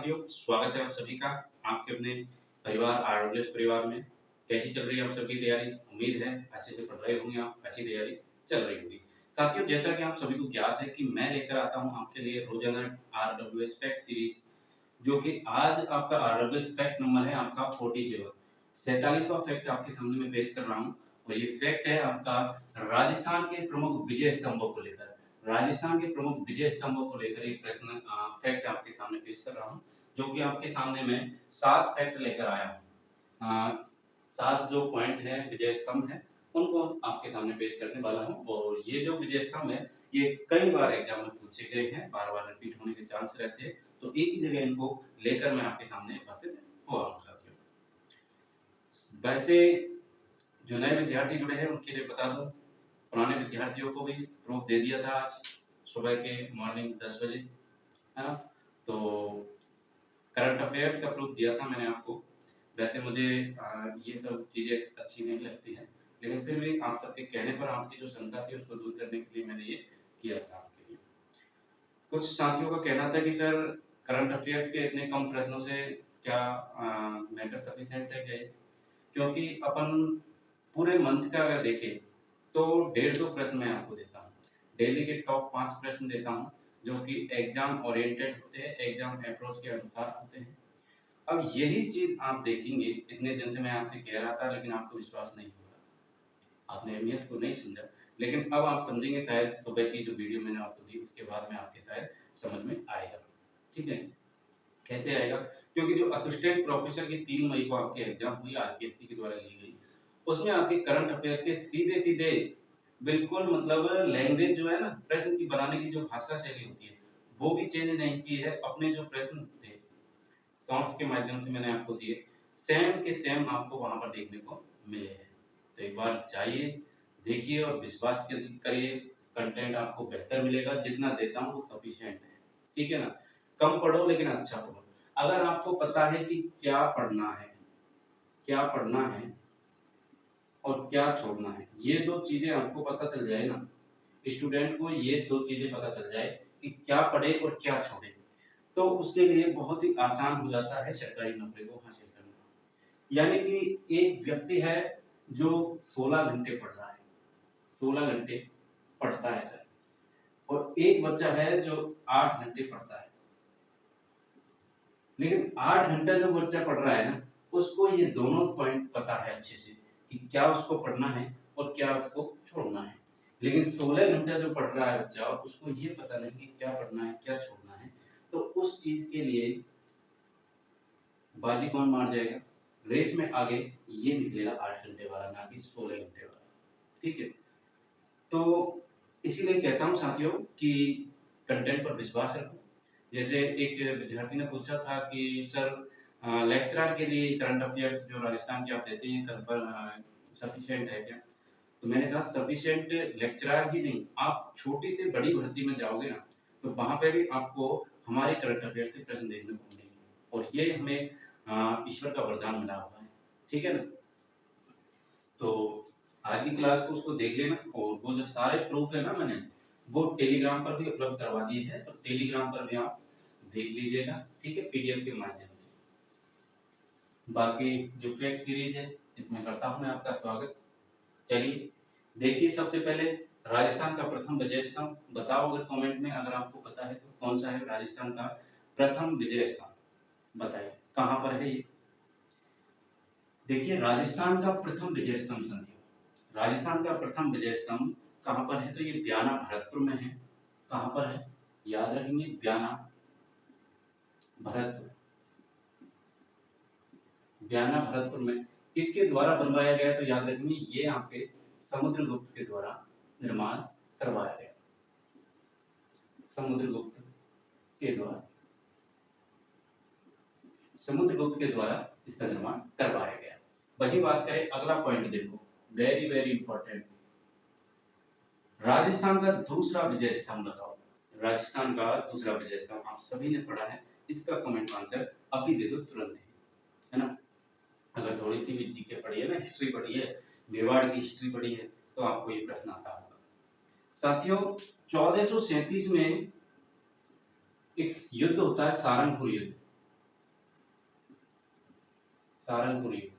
साथियों, स्वागत है आप सभी का आपके अपने परिवार आरडब्ल्यूएस परिवार में। कैसी चल रही है आप सबकी तैयारी? उम्मीद है अच्छे से पढ़ रहे होंगे आप, अच्छी तैयारी चल रही होगी। साथियों, जैसा कि आप सभी को ज्ञात है कि मैं लेकर आता हूं आपके लिए रोजाना आरडब्ल्यूएस फैक्ट सीरीज, जो कि आज आपका आरडब्ल्यूएस फैक्ट नंबर है आपका 47। 47वां फैक्ट आपके सामने मैं पेश कर रहा हूं और ये फैक्ट है आपका राजस्थान के प्रमुख विजय स्तंभों को लेकर। राजस्थान के प्रमुख विजय स्तंभों को लेकर एक प्रश्न फैक्ट आपके सामने पेश कर रहा हूँ, जो कि आपके सामने मैं 7 फैक्ट लेकर आया हूँ। 7 जो पॉइंट है विजय स्तंभ है, उनको आपके सामने पेश करने वाला हूँ। और ये जो विजय स्तंभ है, ये कई बार एग्जाम में पूछे गए हैं, बार बार रिपीट होने के चांस रहते हैं, तो एक ही जगह इनको लेकर मैं आपके सामने उपस्थित हुआ हूँ साथियों। वैसे जो नए विद्यार्थी जुड़े हैं उनके लिए बता दूं, पुराने विद्यार्थियों को भी प्रूफ दे दिया था आज सुबह के मॉर्निंग 10 बजे, है ना। तो करंट अफेयर्स का प्रूफ दिया था मैंने आपको। वैसे मुझे ये सब चीज़ें अच्छी नहीं लगती हैं, लेकिन फिर भी आप सबके कहने पर आपकी जो शंका थी उसको दूर करने के लिए मैंने ये किया था आपके लिए। कुछ साथियों का कहना था कि सर करंट अफेयर्स के इतने कम प्रश्नों से क्या मैटर सफिशिएंट है क्या ये? क्योंकि अपन पूरे मंथ का अगर देखें तो 150 प्रश्न मैं आपको देता हूँ। डेली के टॉप 5 प्रश्न देता हूँ, जो कि एग्जाम ओरिएंटेड होते हैं, एग्जाम अप्रोच के अनुसार होते हैं। अब यही चीज़ आप देखेंगे, इतने दिन से मैं आपसे कह रहा था लेकिन आपको विश्वास नहीं हो रहा था। आपने अहमियत को नहीं समझा, लेकिन अब आप समझेंगे शायद। सुबह की जो वीडियो मैंने आपको दी उसके बाद में आपके शायद समझ में आएगा। ठीक है? कैसे आएगा? क्योंकि जो असिस्टेंट प्रोफेसर की 3 मई को आपकी एग्जाम हुई आरपीएससी के द्वारा ली गई, उसमें आपके करंट अफेयर्स के सीधे-सीधे बिल्कुल मतलब लैंग्वेज जो है ना, प्रश्न की बनाने की जो भाषा शैली होती है, वो भी चेंज नहीं की है। अपने जो प्रश्न थे, शॉर्ट्स के माध्यम से मैंने आपको दिए, सेम के सेम आपको वहाँ पर देखने को मिले हैं। तो एक बार जाइए, देखिए और विश्वास करिए, कंटेंट आपको बेहतर मिलेगा। जितना देता हूँ वो सफिशिएंट है। ठीक है ना? कम पढ़ो लेकिन अच्छा पढ़ो। अगर आपको पता है कि क्या पढ़ना है और क्या छोड़ना है, ये 2 चीज़ें आपको पता चल जाए ना, स्टूडेंट को ये 2 चीज़ें पता चल जाए कि क्या पढ़े और क्या छोड़े, तो उसके लिए बहुत ही आसान हो जाता है सरकारी नौकरी को हासिल करना। यानी कि एक व्यक्ति है जो 16 घंटे पढ़ रहा है, 16 घंटे पढ़ता है सर, और एक बच्चा है जो 8 घंटे पढ़ता है। लेकिन 8 घंटा जो बच्चा पढ़ रहा है ना, उसको ये दोनों पॉइंट पता है अच्छे से कि क्या उसको पढ़ना है और क्या उसको छोड़ना है। लेकिन 16 घंटा जो पढ़ रहा है बच्चा, उसको ये पता नहीं कि क्या पढ़ना है, क्या छोड़ना है। तो उस चीज के लिए बाजी कौन मार जाएगा? रेस में आगे ये निकलेगा 8 घंटे वाला, ना कि 16 घंटे वाला। ठीक है? तो इसीलिए कहता हूँ साथियों कि कंटेंट पर विश्वास रखो। जैसे एक विद्यार्थी ने पूछा था कि सर लेक्चरर के लिए करंट अफेयर्स जो राजस्थान के आप देते हैं कन्फर्म सफिशिएंट है क्या? तो मैंने कहा सफिशिएंट लेक्चरर ही नहीं, आप छोटी से बड़ी भर्ती में जाओगे ना, तो वहाँ पे भी आपको हमारे करंट अफेयर से प्रश्न देखने को मिलेंगे, और ये हमें ईश्वर का वरदान मिला हुआ है। ठीक है ना? तो आज की क्लास को उसको देख लेना, और वो जो सारे प्रूफ है ना मैंने, वो टेलीग्राम पर भी उपलब्ध करवा दिए हैं, तो टेलीग्राम पर भी आप देख लीजिएगा। ठीक है? पीडीएफ के माध्यम से। बाकी जो फैक्ट सीरीज है, इसमें करता हूँ मैं आपका स्वागत। चलिए देखिए, सबसे पहले राजस्थान का प्रथम विजय स्तंभ बताओ, अगर कमेंट में अगर आपको पता है तो कौन सा है राजस्थान का प्रथम विजय स्तंभ, बताइए कहाँ पर है ये। देखिए, राजस्थान का प्रथम विजय स्तंभ संख्या, राजस्थान का प्रथम विजय स्तंभ कहाँ पर है? तो ये ब्याना भरतपुर में है। कहाँ पर है? याद रखेंगे, ब्याना भरतपुर। ब्याना भरतपुर में किसके द्वारा बनवाया गया? तो याद रखेंगे, ये यहाँ पे समुद्रगुप्त के द्वारा निर्माण करवाया गया। समुद्रगुप्त के द्वारा, समुद्रगुप्त के द्वारा इसका निर्माण करवाया गया। वही बात करें, अगला पॉइंट देखो, वेरी वेरी इंपॉर्टेंट, राजस्थान का दूसरा विजय स्तंभ बताओ। राजस्थान का दूसरा विजय स्तंभ आप सभी ने पढ़ा है, इसका कमेंट आंसर अभी दे दो तुरंत ही, है ना। अगर थोड़ी सी भी जीके पढ़ी है ना, हिस्ट्री पढ़ी है, मेवाड़ की हिस्ट्री पढ़ी है, तो आपको ये प्रश्न आता होगा। साथियों, 1437 में एक युद्ध होता है, सारंगपुर युद्ध। सहारनपुर युद्ध,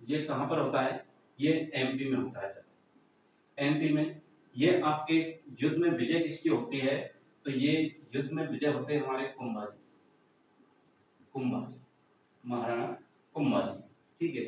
ये कहाँ पर होता है? ये एमपी में होता है सर। एमपी में ये आपके युद्ध में विजय किसकी होती है? तो ये युद्ध में विजय होते हैं हमारे कुंभाजी, महाराणा कुंभाजी। ठीक है,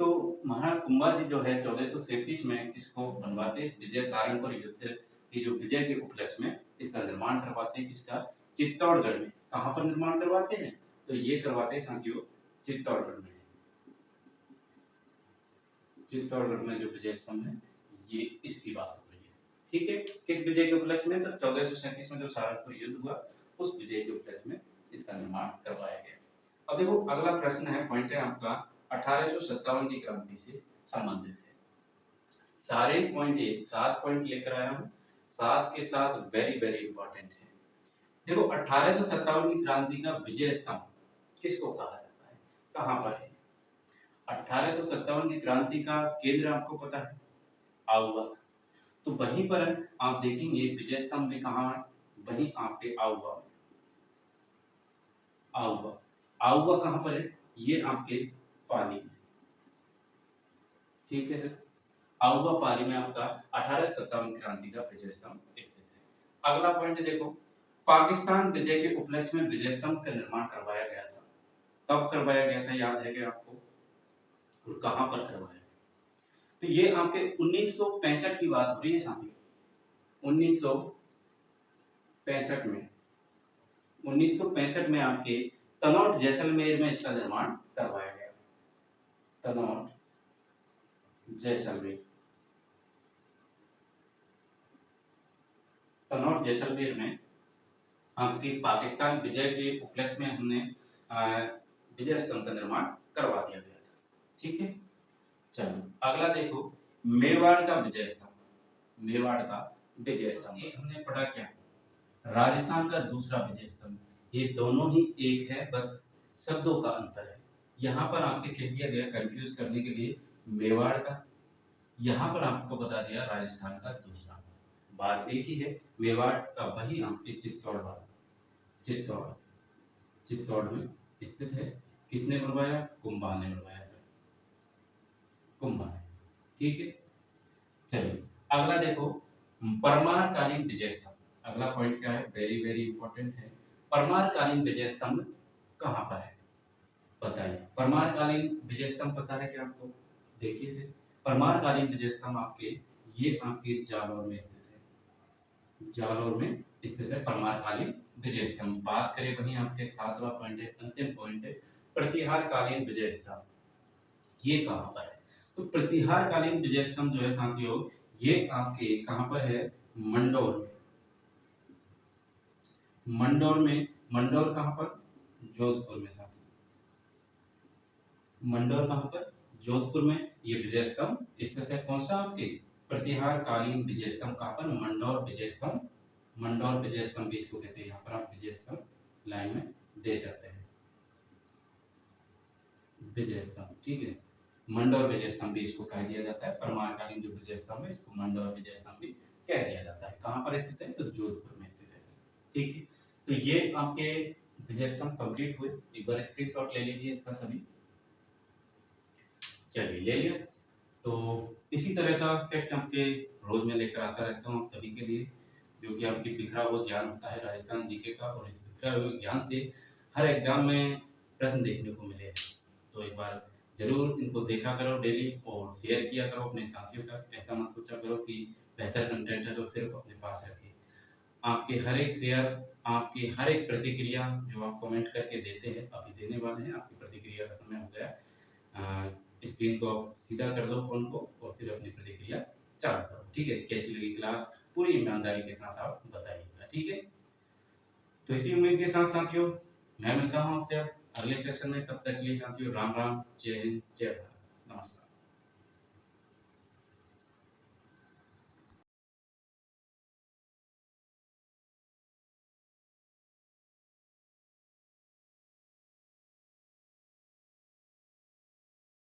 तो महाराणा कुंभाजी जो है 1437 में किसको बनवाते हैं? विजय सहारनपुर युद्ध की जो विजय के उपलक्ष्य में इसका निर्माण करवाते हैं। किसका? चित्तौड़गढ़ में। कहाँ पर निर्माण करवाते हैं? तो ये करवाते हैं साथियों चित्तौड़गढ़ में। चित्तौड़गढ़ में जो विजय स्तंभ है ये इसकी बात हो रही है। ठीक है, किस विजय के उपलक्ष्य में? 1437 में जो सहारनपुर युद्ध हुआ उस विजय के उपलक्ष्य में इसका निर्माण करवाया गया। अब देखो अगला प्रश्न है, पॉइंट है आपका 1857 की क्रांति से संबंधित है। सारे पॉइंट 7 पॉइंट लेकर आया हूं, 7 के साथ वेरी वेरी इंपॉर्टेंट है। देखो 1857 की क्रांति का विजय स्तंभ किसको कहा जाता है, कहां पर है? 1857 की क्रांति का केंद्र आपको पता है आउवा था, तो वहीं पर आप देखेंगे विजय स्तंभ भी कहां है? वहीं आपके आउवा में। आउवा कहां पर है? ये आपके पाली में। ठीक है सर, आउवा पाली में आपका 1857 क्रांति का विजय स्तंभ स्थित है। अगला पॉइंट देखो, पाकिस्तान विजय के उपलक्ष्य में विजय स्तंभ का निर्माण करवाया गया था। कब करवाया गया था, याद है क्या आपको? और कहां पर करवाया? तो ये आपके 1965 की बात हो रही है साथियों। 1965 में आपके तनौट जैसलमेर में इसका निर्माण करवाया गया। तनौट जैसलमेर में आपकी पाकिस्तान विजय के उपलक्ष्य में हमने विजय स्तंभ का निर्माण करवा दिया गया था। ठीक है, चलो अगला देखो, मेवाड़ का विजय स्तंभ। मेवाड़ का विजय स्तंभ एक हमने पढ़ा क्या? राजस्थान का दूसरा विजय स्तंभ। ये दोनों ही एक है, बस शब्दों का अंतर है। यहाँ पर आपसे कह दिया गया कंफ्यूज करने के लिए मेवाड़ का, यहाँ पर आपको बता दिया राजस्थान का दूसरा। बात एक ही है, मेवाड़ का वही आपके चित्तौड़ वाला। चित्तौड़ में स्थित है। किसने बनवाया? कुंभा ने बनवाया था, कुंभा ने। ठीक है, चलिए अगला देखो, परमारकालीन विजय स्तंभ। अगला पॉइंट क्या है? वेरी वेरी इंपॉर्टेंट है। परमारकालीन विजय स्तंभ कहां पर है बताइए? परमारकालीन विजय स्तंभ पता है क्या आपको? देखिए परमारकालीन विजय स्तंभ आपके ये आपके जालौर में स्थित है। जालौर में स्थित है परमारकालीन विजय स्तंभ। बात करें वहीं आपके 7वां पॉइंट है, अंतिम पॉइंट है, प्रतिहारकालीन विजय स्तंभ। ये कहां पर है? तो प्रतिहारकालीन विजय स्तंभ जो है साथियों ये आपके कहां पर है? मंडौर में। मंडौर कहां पर? जोधपुर में साथियों। मंडौर कहां पर? जोधपुर में ये विजय स्तंभ स्थित है। कौन सा? आपके प्रतिहारकालीन विजय स्तंभ। कहां पर? मंडौर विजय स्तंभ। मंडौर विजय स्तंभ भी इसको कहते हैं। यहाँ पर आप विजय स्तंभ लाइन में दे सकते हैं, विजय स्तंभ। ठीक है, मंडौर विजय स्तंभ भी इसको कह दिया जाता है। परमारकालीन जो विजय स्तंभ है इसको मंडौर विजय स्तंभ भी कह दिया जाता है। कहां पर स्थित है? तो जोधपुर में स्थित है। ठीक है, तो ये आपके विजय स्तंभ कंप्लीट हुए। एक बार स्क्रीनशॉट ले लीजिए इसका सभी। चलिए ले लिया। तो इसी तरह का टेस्ट आपके रोज में लेकर आता रहता हूँ आप सभी के लिए, जो कि आपकी बिखरा हुआ ज्ञान होता है राजस्थान जीके का, और इस बिखरा हुए ज्ञान से हर एग्जाम में प्रश्न देखने को मिले हैं। तो एक बार जरूर इनको देखा करो डेली और शेयर किया करो अपने साथियों तक। ऐसा मत सोचा करो कि बेहतर कंटेंट है तो सिर्फ अपने पास रखिए। आपके हर एक शेयर, आपकी हर एक प्रतिक्रिया जो आप कमेंट करके देते हैं, अभी देने वाले हैं, आपकी प्रतिक्रिया का समय हो गया। स्क्रीन को आप सीधा कर दो फोन को और फिर अपनी प्रतिक्रिया चालू करो। ठीक है, कैसी लगी क्लास पूरी ईमानदारी के साथ आप बताइएगा। ठीक है, तो इसी उम्मीद के साथ साथियों मैं मिलता हूँ आपसे अगले सेशन में। तब तक के लिए साथियों राम राम, जय हिंद, जय भारत, नमस्कार।